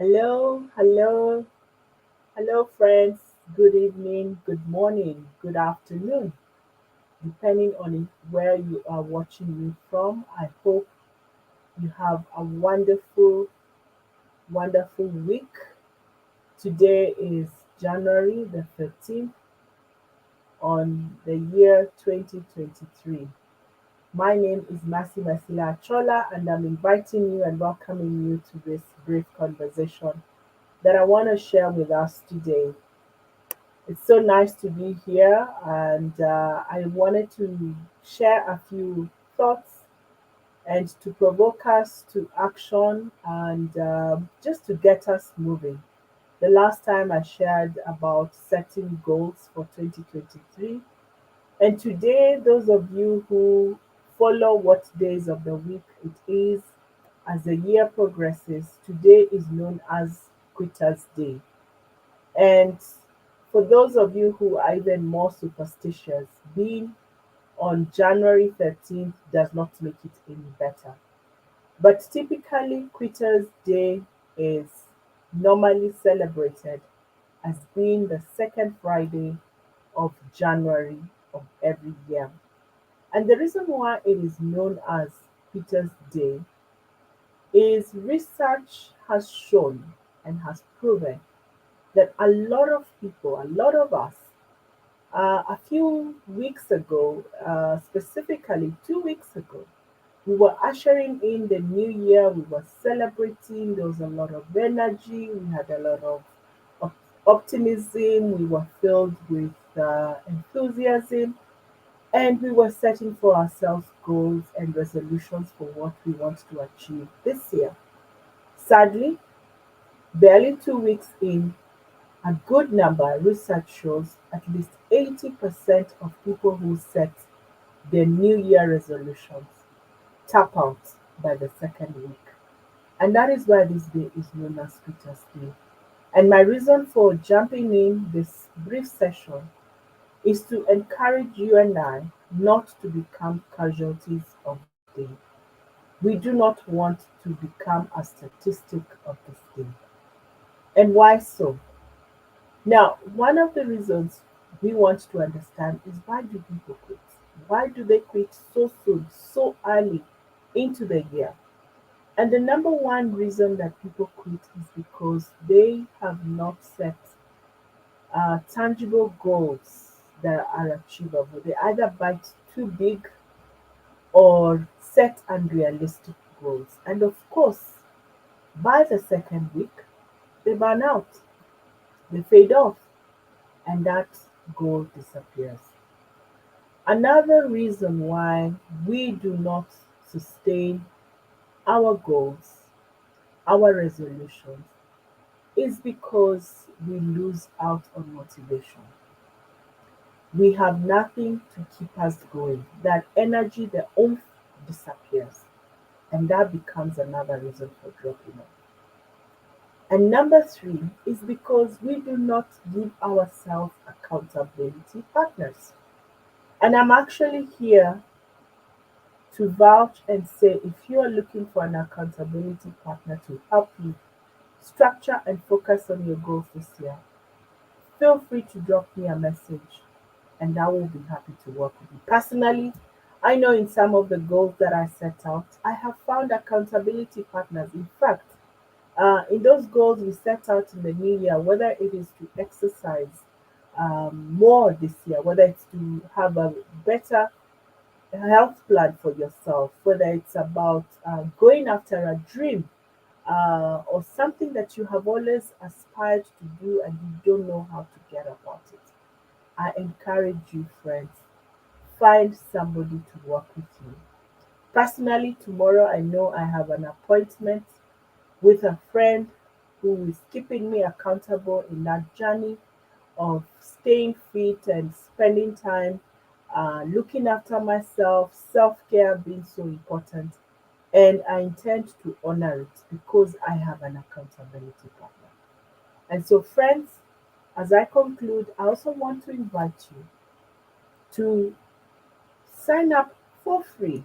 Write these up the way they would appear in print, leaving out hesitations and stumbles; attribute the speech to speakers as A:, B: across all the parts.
A: Hello, hello, hello, friends. Good evening, good morning, good afternoon, depending on where you are watching me from. I hope you have a wonderful, wonderful week. Today is January the 13th on the year 2023. My name is Masi Masila Achola, and I'm inviting you and welcoming you to this brief conversation that I want to share with us today. It's so nice to be here, and I wanted to share a few thoughts and to provoke us to action and just to get us moving. The last time I shared about setting goals for 2023, and today, those of you who follow what days of the week it is as the year progresses, today is known as Quitter's Day. And for those of you who are even more superstitious, being on January 13th does not make it any better. But typically, Quitter's Day is normally celebrated as being the second Friday of January of every year. And the reason why it is known as Quitter's Day is research has shown and has proven that a lot of people, a lot of us, a few weeks ago, specifically 2 weeks ago, we were ushering in the new year. We were celebrating. There was a lot of energy. We had a lot of optimism. We were filled with enthusiasm. And we were setting for ourselves goals and resolutions for what we want to achieve this year. Sadly, barely 2 weeks in, a good number, research shows at least 80% of people who set their New Year resolutions tap out by the second week. And that is why this day is known as Peter's Day. And my reason for jumping in this brief session is to encourage you and I not to become casualties of the day. We do not want to become a statistic of this day. And why so? Now, one of the reasons we want to understand is why do people quit? Why do they quit so soon, so early into the year? And the number one reason that people quit is because they have not set tangible goals that are achievable. They either bite too big or set unrealistic goals. And of course, by the second week, they burn out, they fade off, and that goal disappears. Another reason why we do not sustain our goals, our resolutions, is because we lose out on motivation. We have nothing to keep us going. That energy, the oomph disappears. And that becomes another reason for dropping off. And number three is because we do not give ourselves accountability partners. And I'm actually here to vouch and say if you are looking for an accountability partner to help you structure and focus on your goals this year, feel free to drop me a message and I will be happy to work with you. Personally, I know in some of the goals that I set out, I have found accountability partners. In fact, in those goals we set out in the new year, whether it is to exercise more this year, whether it's to have a better health plan for yourself, whether it's about going after a dream or something that you have always aspired to do and you don't know how to get about it. I encourage you, friends, find somebody to work with you. Personally, tomorrow I know I have an appointment with a friend who is keeping me accountable in that journey of staying fit and spending time looking after myself, self care being so important. And I intend to honor it because I have an accountability partner. And so, friends, as I conclude, I also want to invite you to sign up for free.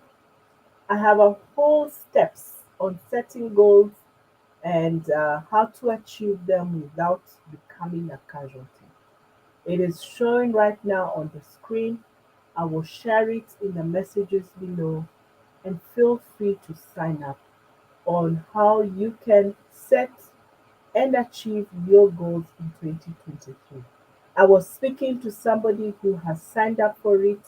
A: I have a whole steps on setting goals and how to achieve them without becoming a casualty. It is showing right now on the screen. I will share it in the messages below, and feel free to sign up on how you can set and achieve your goals in 2023. I was speaking to somebody who has signed up for it,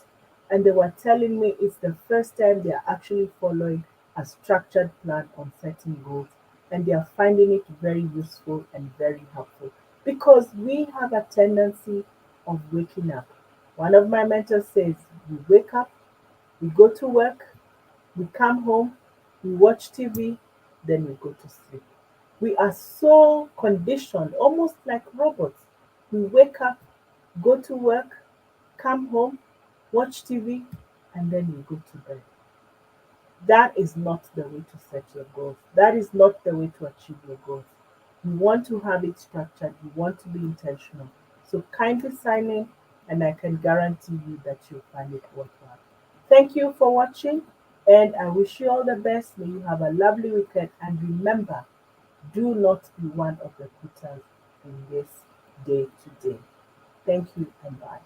A: and they were telling me it's the first time they are actually following a structured plan on setting goals, and they are finding it very useful and very helpful because we have a tendency of waking up. One of my mentors says, we wake up, we go to work, we come home, we watch TV, then we go to sleep. We are so conditioned, almost like robots. We wake up, go to work, come home, watch TV, and then we go to bed. That is not the way to set your goals. That is not the way to achieve your goals. You want to have it structured, you want to be intentional. So kindly sign in, and I can guarantee you that you'll find it worthwhile. Thank you for watching, and I wish you all the best. May you have a lovely weekend, and remember, do not be one of the quitters in this day to day. Thank you and bye.